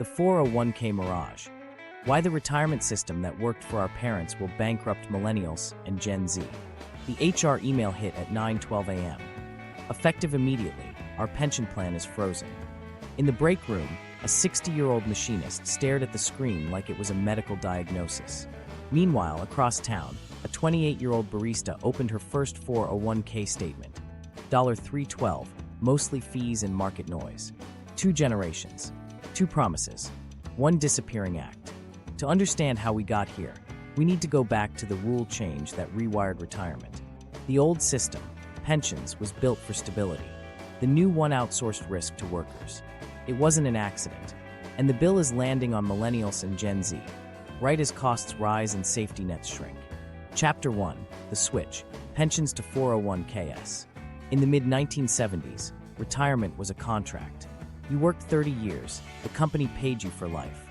The 401k Mirage. Why the retirement system that worked for our parents will bankrupt millennials and Gen Z. The HR email hit at 9:12 a.m. Effective immediately, our pension plan is frozen. In the break room, a 60-year-old machinist stared at the screen like it was a medical diagnosis. Meanwhile, across town, a 28-year-old barista opened her first 401k statement. $312, mostly fees and market noise. 2 generations. 2 promises. 1 disappearing act. To understand how we got here, we need to go back to the rule change that rewired retirement. The old system, pensions, was built for stability. The new one outsourced risk to workers. It wasn't an accident. And the bill is landing on millennials and Gen Z, right as costs rise and safety nets shrink. Chapter 1, The Switch, Pensions to 401ks. In the mid-1970s, retirement was a contract. You worked 30 years, the company paid you for life.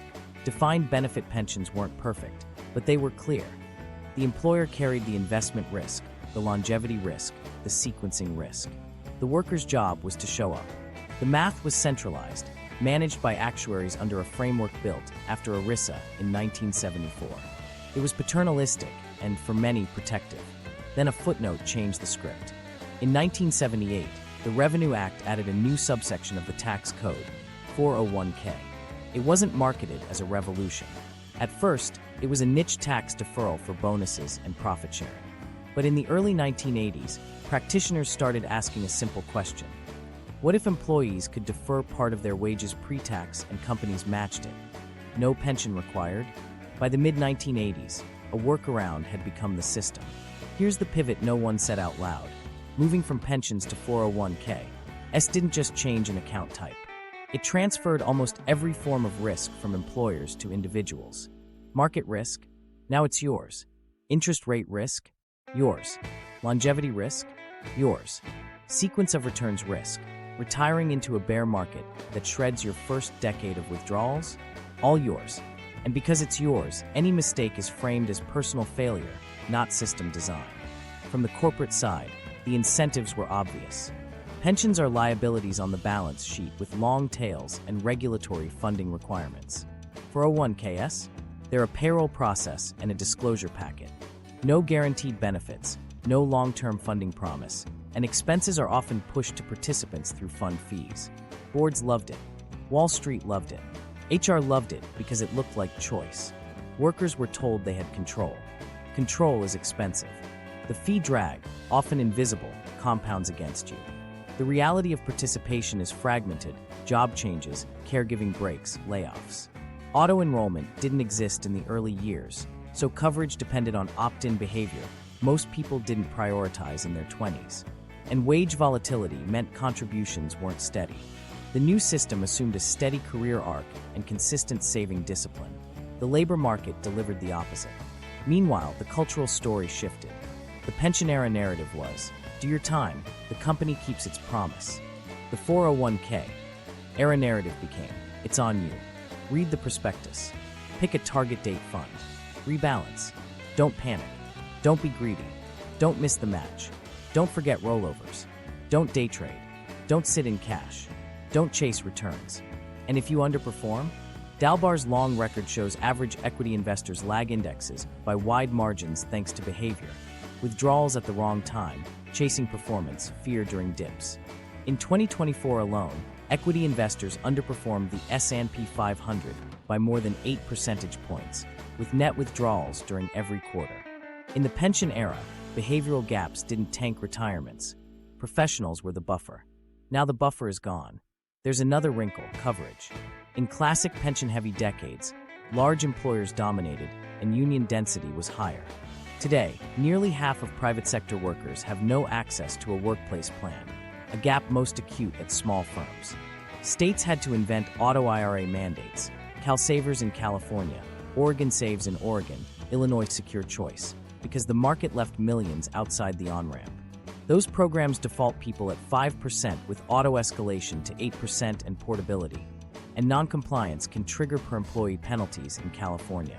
Defined benefit pensions weren't perfect, but they were clear. The employer carried the investment risk, the longevity risk, the sequencing risk. The worker's job was to show up. The math was centralized, managed by actuaries under a framework built after ERISA in 1974. It was paternalistic and, for many, protective. Then a footnote changed the script. In 1978, the Revenue Act added a new subsection of the tax code, 401k. It wasn't marketed as a revolution. At first, it was a niche tax deferral for bonuses and profit sharing. But in the early 1980s, practitioners started asking a simple question. What if employees could defer part of their wages pre-tax and companies matched it? No pension required? By the mid-1980s, a workaround had become the system. Here's the pivot no one said out loud. Moving from pensions to 401k, didn't just change an account type. It transferred almost every form of risk from employers to individuals. Market risk? Now it's yours. Interest rate risk? Yours. Longevity risk? Yours. Sequence of returns risk? Retiring into a bear market that shreds your first decade of withdrawals? All yours. And because it's yours, any mistake is framed as personal failure, not system design. From the corporate side, the incentives were obvious. Pensions are liabilities on the balance sheet with long tails and regulatory funding requirements. 401ks? They're a payroll process and a disclosure packet. No guaranteed benefits, no long-term funding promise, and expenses are often pushed to participants through fund fees. Boards loved it. Wall Street loved it. HR loved it because it looked like choice. Workers were told they had control. Control is expensive. The fee drag, often invisible, compounds against you. The reality of participation is fragmented, job changes, caregiving breaks, layoffs. Auto-enrollment didn't exist in the early years, so coverage depended on opt-in behavior most people didn't prioritize in their 20s. And wage volatility meant contributions weren't steady. The new system assumed a steady career arc and consistent saving discipline. The labor market delivered the opposite. Meanwhile, the cultural story shifted. The pension era narrative was, do your time, the company keeps its promise. The 401k era narrative became, it's on you. Read the prospectus. Pick a target date fund. Rebalance. Don't panic. Don't be greedy. Don't miss the match. Don't forget rollovers. Don't day trade. Don't sit in cash. Don't chase returns. And if you underperform, Dalbar's long record shows average equity investors lag indexes by wide margins thanks to behavior. Withdrawals at the wrong time, chasing performance, fear during dips. In 2024 alone, equity investors underperformed the S&P 500 by more than 8 percentage points, with net withdrawals during every quarter. In the pension era, behavioral gaps didn't tank retirements. Professionals were the buffer. Now the buffer is gone. There's another wrinkle, coverage. In classic pension-heavy decades, large employers dominated and union density was higher. Today, nearly half of private sector workers have no access to a workplace plan, a gap most acute at small firms. States had to invent auto IRA mandates, CalSavers in California, Oregon Saves in Oregon, Illinois Secure Choice, because the market left millions outside the on-ramp. Those programs default people at 5% with auto-escalation to 8% and portability, and non-compliance can trigger per-employee penalties in California.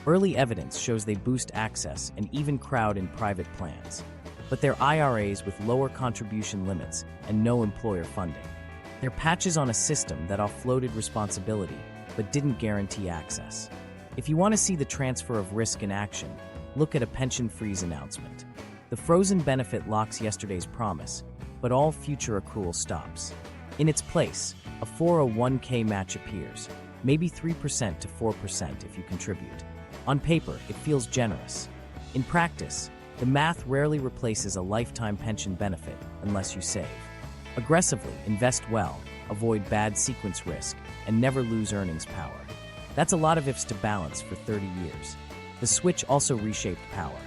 Early evidence shows they boost access and even crowd in private plans, but they're IRAs with lower contribution limits and no employer funding. They're patches on a system that offloaded responsibility, but didn't guarantee access. If you want to see the transfer of risk in action, look at a pension freeze announcement. The frozen benefit locks yesterday's promise, but all future accrual stops. In its place, a 401k match appears, maybe 3% to 4% if you contribute. On paper, it feels generous. In practice, the math rarely replaces a lifetime pension benefit unless you save. Aggressively invest well, avoid bad sequence risk, and never lose earnings power. That's a lot of ifs to balance for 30 years. The switch also reshaped power.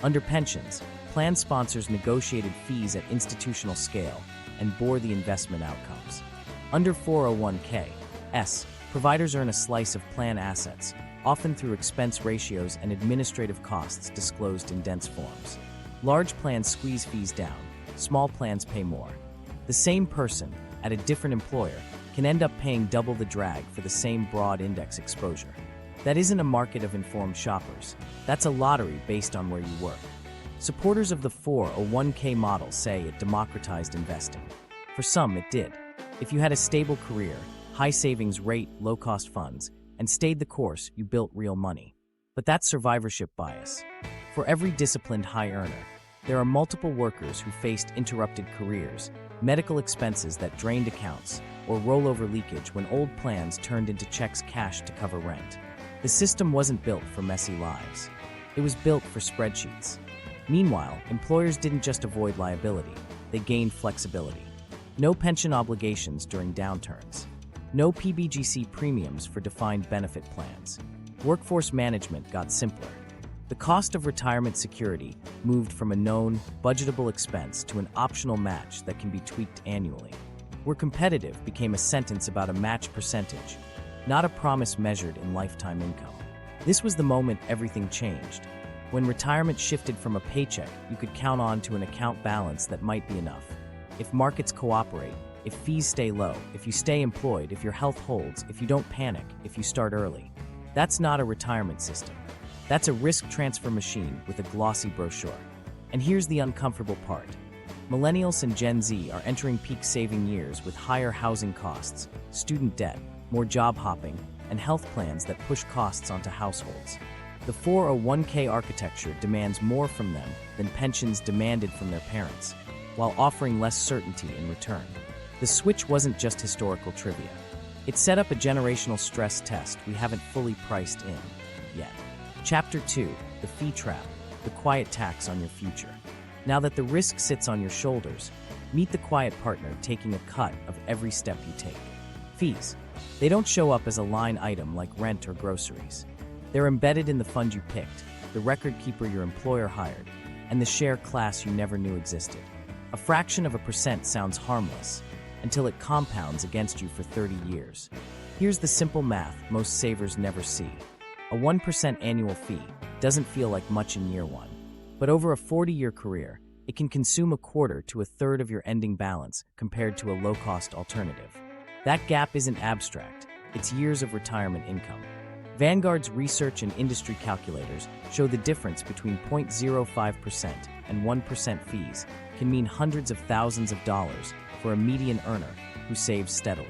Under pensions, plan sponsors negotiated fees at institutional scale and bore the investment outcomes. Under 401k, providers earn a slice of plan assets, often through expense ratios and administrative costs disclosed in dense forms. Large plans squeeze fees down, small plans pay more. The same person, at a different employer, can end up paying double the drag for the same broad index exposure. That isn't a market of informed shoppers. That's a lottery based on where you work. Supporters of the 401k model say it democratized investing. For some, it did. If you had a stable career, high savings rate, low-cost funds, and stayed the course, you built real money. But that's survivorship bias. For every disciplined high earner, there are multiple workers who faced interrupted careers, medical expenses that drained accounts, or rollover leakage when old plans turned into checks cashed to cover rent. The system wasn't built for messy lives. It was built for spreadsheets. Meanwhile, employers didn't just avoid liability, they gained flexibility. No pension obligations during downturns. No PBGC premiums for defined benefit plans. Workforce management got simpler. The cost of retirement security moved from a known, budgetable expense to an optional match that can be tweaked annually. Where competitive became a sentence about a match percentage, not a promise measured in lifetime income. This was the moment everything changed. When retirement shifted from a paycheck you could count on to an account balance that might be enough. If markets cooperate, if fees stay low, if you stay employed, if your health holds, if you don't panic, if you start early. That's not a retirement system. That's a risk transfer machine with a glossy brochure. And here's the uncomfortable part. Millennials and Gen Z are entering peak saving years with higher housing costs, student debt, more job hopping, and health plans that push costs onto households. The 401k architecture demands more from them than pensions demanded from their parents, while offering less certainty in return. The switch wasn't just historical trivia. It set up a generational stress test we haven't fully priced in yet. Chapter 2, The Fee Trap, the quiet tax on your future. Now that the risk sits on your shoulders, meet the quiet partner taking a cut of every step you take. Fees. They don't show up as a line item like rent or groceries. They're embedded in the fund you picked, the record keeper your employer hired, and the share class you never knew existed. A fraction of a percent sounds harmless until it compounds against you for 30 years. Here's the simple math most savers never see. A 1% annual fee doesn't feel like much in year one, but over a 40-year career, it can consume a quarter to a third of your ending balance compared to a low-cost alternative. That gap isn't abstract, it's years of retirement income. Vanguard's research and industry calculators show the difference between 0.05% and 1% fees can mean hundreds of thousands of dollars for a median earner who saves steadily.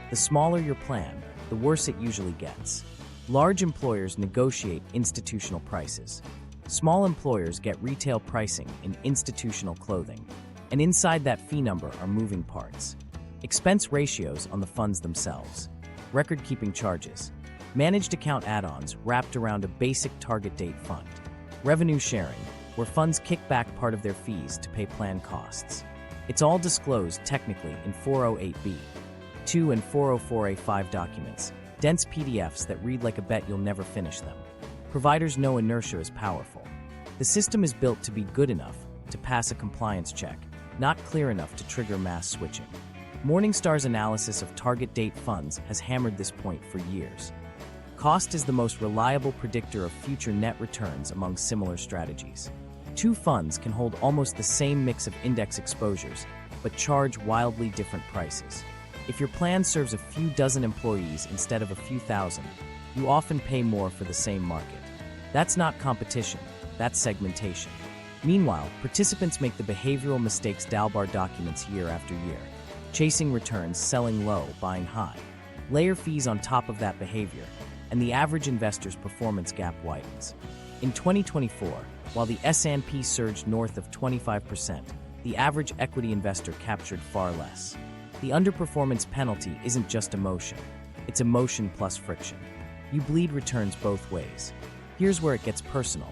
The smaller your plan, the worse it usually gets. Large employers negotiate institutional prices. Small employers get retail pricing in institutional clothing. And inside that fee number are moving parts. Expense ratios on the funds themselves. Record-keeping charges. Managed account add-ons wrapped around a basic target date fund. Revenue sharing, where funds kick back part of their fees to pay plan costs. It's all disclosed technically in 408B, 2 and 404A5 documents, dense PDFs that read like a bet you'll never finish them. Providers know inertia is powerful. The system is built to be good enough to pass a compliance check, not clear enough to trigger mass switching. Morningstar's analysis of target date funds has hammered this point for years. Cost is the most reliable predictor of future net returns among similar strategies. Two funds can hold almost the same mix of index exposures, but charge wildly different prices. If your plan serves a few dozen employees instead of a few thousand, you often pay more for the same market. That's not competition, that's segmentation. Meanwhile, participants make the behavioral mistakes Dalbar documents year after year. Chasing returns, selling low, buying high. Layer fees on top of that behavior, and the average investor's performance gap widens. In 2024, while the S&P surged north of 25%, the average equity investor captured far less. The underperformance penalty isn't just emotion, it's emotion plus friction. You bleed returns both ways. Here's where it gets personal.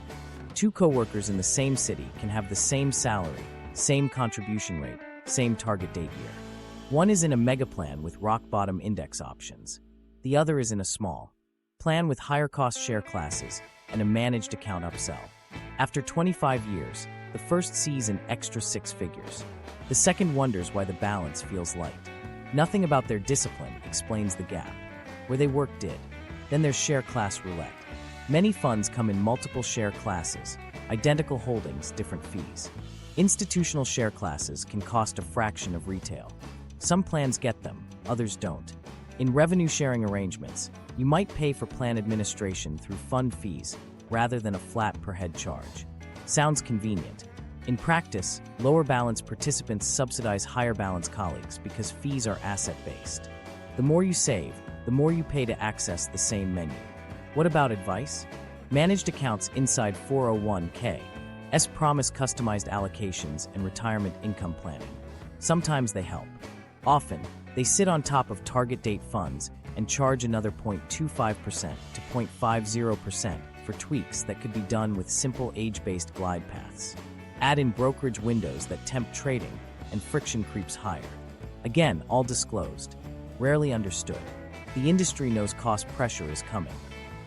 Two coworkers in the same city can have the same salary, same contribution rate, same target date year. One is in a mega plan with rock-bottom index options. The other is in a small plan with higher cost share classes and a managed account upsell. After 25 years, the first sees an extra 6 figures. The second wonders why the balance feels light. Nothing about their discipline explains the gap. Where they work did. Then there's share class roulette. Many funds come in multiple share classes, identical holdings, different fees. Institutional share classes can cost a fraction of retail. Some plans get them, others don't. In revenue-sharing arrangements, you might pay for plan administration through fund fees rather than a flat per-head charge. Sounds convenient. In practice, lower balance participants subsidize higher balance colleagues because fees are asset-based. The more you save, the more you pay to access the same menu. What about advice? Managed accounts inside 401(k)s promise customized allocations and retirement income planning. Sometimes they help. Often, they sit on top of target date funds and charge another 0.25% to 0.50% for tweaks that could be done with simple age-based glide paths. Add in brokerage windows that tempt trading, and friction creeps higher. Again, all disclosed. Rarely understood. The industry knows cost pressure is coming.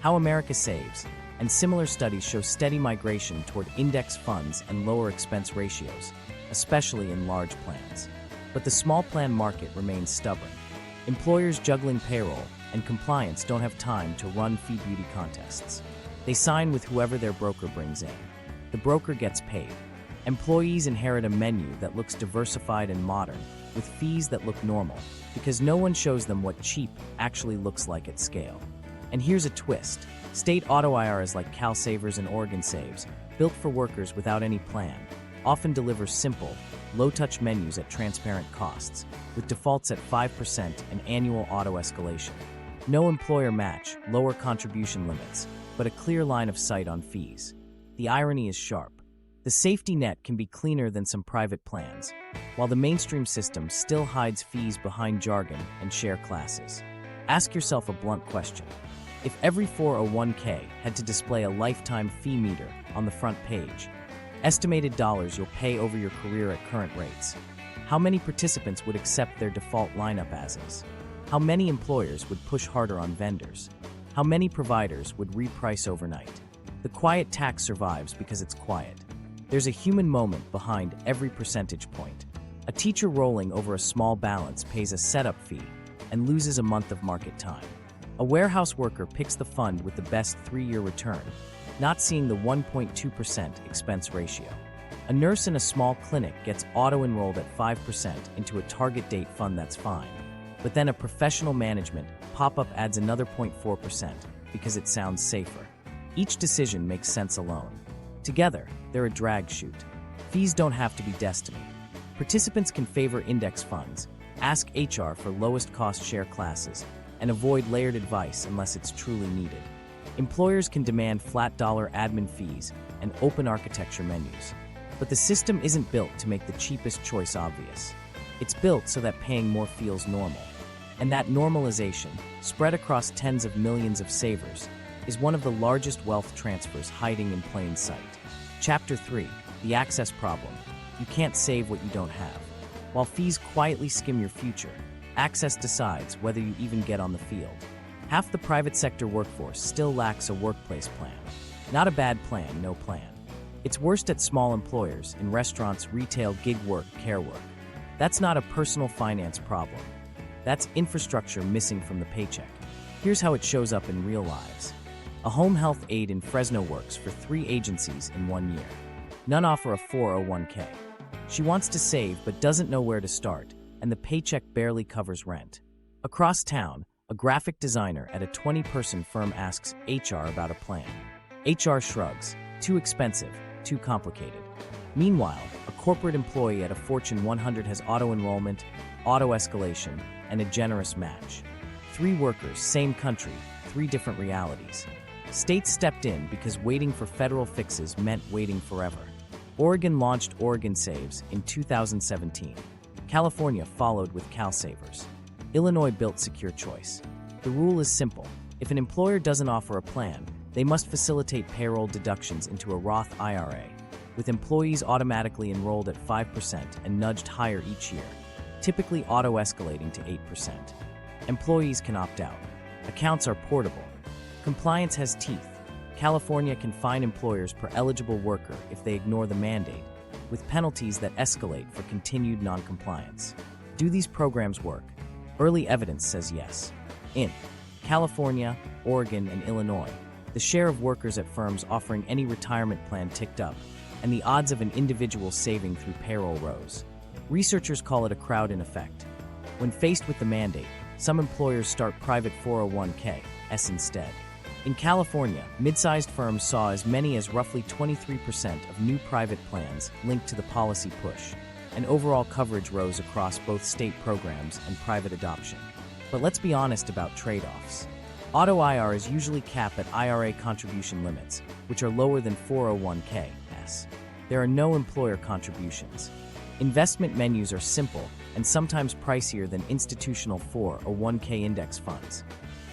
How America saves, and similar studies show steady migration toward index funds and lower expense ratios, especially in large plans. But the small plan market remains stubborn. Employers juggling payroll and compliance don't have time to run fee beauty contests. They sign with whoever their broker brings in. The broker gets paid. Employees inherit a menu that looks diversified and modern, with fees that look normal, because no one shows them what cheap actually looks like at scale. And here's a twist. State auto IRAs like Cal Savers and Oregon Saves, built for workers without any plan, often deliver simple, low-touch menus at transparent costs, with defaults at 5% and annual auto escalation. No employer match, lower contribution limits, but a clear line of sight on fees. The irony is sharp. The safety net can be cleaner than some private plans, while the mainstream system still hides fees behind jargon and share classes. Ask yourself a blunt question. If every 401(k) had to display a lifetime fee meter on the front page, estimated dollars you'll pay over your career at current rates, how many participants would accept their default lineup as is? How many employers would push harder on vendors? How many providers would reprice overnight? The quiet tax survives because it's quiet. There's a human moment behind every percentage point. A teacher rolling over a small balance pays a setup fee and loses a month of market time. A warehouse worker picks the fund with the best 3-year return, not seeing the 1.2% expense ratio. A nurse in a small clinic gets auto-enrolled at 5% into a target date fund that's fine, but then a professional management pop-up adds another 0.4% because it sounds safer. Each decision makes sense alone. Together, they're a drag chute. Fees don't have to be destiny. Participants can favor index funds, ask HR for lowest cost share classes, and avoid layered advice unless it's truly needed. Employers can demand flat dollar admin fees and open architecture menus. But the system isn't built to make the cheapest choice obvious. It's built so that paying more feels normal. And that normalization, spread across tens of millions of savers, is one of the largest wealth transfers hiding in plain sight. Chapter 3, the access problem. You can't save what you don't have. While fees quietly skim your future, access decides whether you even get on the field. Half the private sector workforce still lacks a workplace plan. Not a bad plan, no plan. It's worst at small employers, in restaurants, retail, gig work, care work. That's not a personal finance problem. That's infrastructure missing from the paycheck. Here's how it shows up in real lives. A home health aide in Fresno works for 3 agencies in 1 year. None offer a 401(k). She wants to save but doesn't know where to start, and the paycheck barely covers rent. Across town, a graphic designer at a 20-person firm asks HR about a plan. HR shrugs. Too expensive, too complicated. Meanwhile, a corporate employee at a Fortune 100 has auto-enrollment, auto-escalation, and a generous match. 3 workers, same country, 3 different realities. States stepped in because waiting for federal fixes meant waiting forever. Oregon launched Oregon Saves in 2017. California followed with CalSavers. Illinois built Secure Choice. The rule is simple. If an employer doesn't offer a plan, they must facilitate payroll deductions into a Roth IRA, with employees automatically enrolled at 5% and nudged higher each year, typically auto-escalating to 8%. Employees can opt out. Accounts are portable. Compliance has teeth. California can fine employers per eligible worker if they ignore the mandate, with penalties that escalate for continued noncompliance. Do these programs work? Early evidence says yes. In California, Oregon, and Illinois, the share of workers at firms offering any retirement plan ticked up, and the odds of an individual saving through payroll rose. Researchers call it a crowd-in effect. When faced with the mandate, some employers start private 401(k)s instead. In California, mid-sized firms saw as many as roughly 23% of new private plans linked to the policy push, and overall coverage rose across both state programs and private adoption. But let's be honest about trade-offs. Auto IRAs usually cap at IRA contribution limits, which are lower than 401(k)s. There are no employer contributions. Investment menus are simple and sometimes pricier than institutional 401(k) index funds,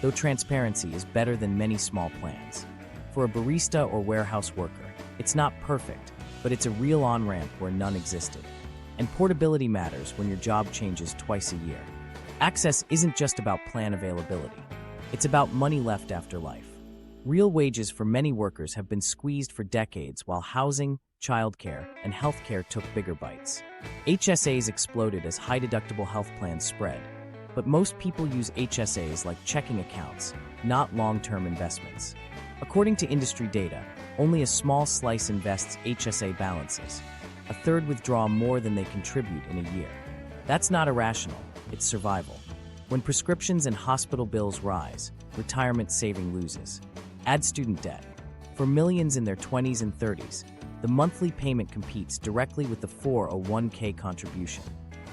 though transparency is better than many small plans. For a barista or warehouse worker, it's not perfect, but it's a real on-ramp where none existed. And portability matters when your job changes twice a year. Access isn't just about plan availability. It's about money left after life. Real wages for many workers have been squeezed for decades while housing, childcare, and healthcare took bigger bites. HSAs exploded as high-deductible health plans spread, but most people use HSAs like checking accounts, not long-term investments. According to industry data, only a small slice invests HSA balances. A third withdraw more than they contribute in a year. That's not irrational, it's survival. When prescriptions and hospital bills rise, retirement saving loses. Add student debt. For millions in their 20s and 30s, the monthly payment competes directly with the 401(k) contribution.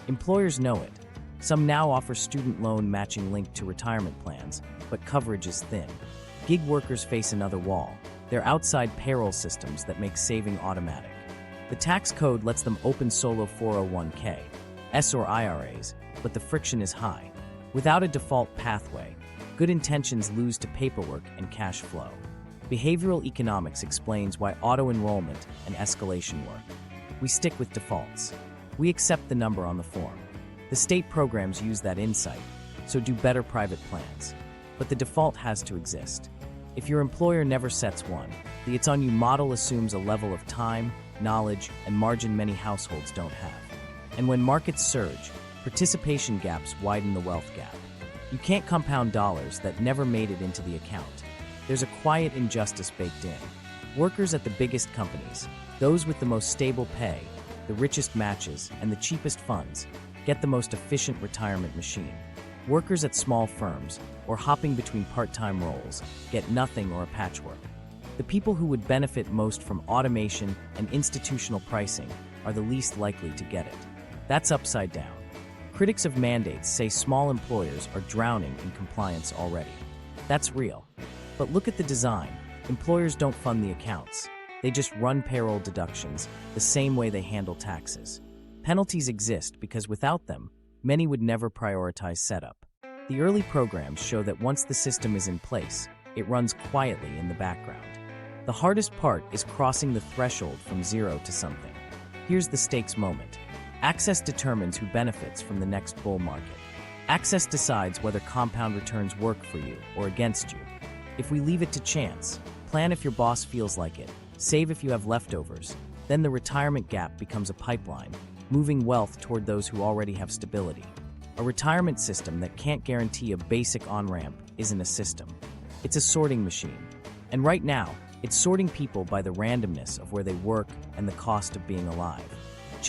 Employers know it. Some now offer student loan matching linked to retirement plans, but coverage is thin. Gig workers face another wall. They're outside payroll systems that make saving automatic. The tax code lets them open solo 401(k)s or IRAs, but the friction is high. Without a default pathway, good intentions lose to paperwork and cash flow. Behavioral economics explains why auto-enrollment and escalation work. We stick with defaults. We accept the number on the form. The state programs use that insight, so do better private plans. But the default has to exist. If your employer never sets one, the It's On You model assumes a level of time, knowledge, and margin many households don't have. And when markets surge, participation gaps widen the wealth gap. You can't compound dollars that never made it into the account. There's a quiet injustice baked in. Workers at the biggest companies, those with the most stable pay, the richest matches, and the cheapest funds, get the most efficient retirement machine. Workers at small firms, or hopping between part-time roles, get nothing or a patchwork. The people who would benefit most from automation and institutional pricing are the least likely to get it. That's upside down. Critics of mandates say small employers are drowning in compliance already. That's real. But look at the design. Employers don't fund the accounts. They just run payroll deductions the same way they handle taxes. Penalties exist because without them, many would never prioritize setup. The early programs show that once the system is in place, it runs quietly in the background. The hardest part is crossing the threshold from zero to something. Here's the stakes moment. Access determines who benefits from the next bull market. Access decides whether compound returns work for you or against you. If we leave it to chance, plan if your boss feels like it, save if you have leftovers, then the retirement gap becomes a pipeline, moving wealth toward those who already have stability. A retirement system that can't guarantee a basic on-ramp isn't a system. It's a sorting machine. And right now, it's sorting people by the randomness of where they work and the cost of being alive.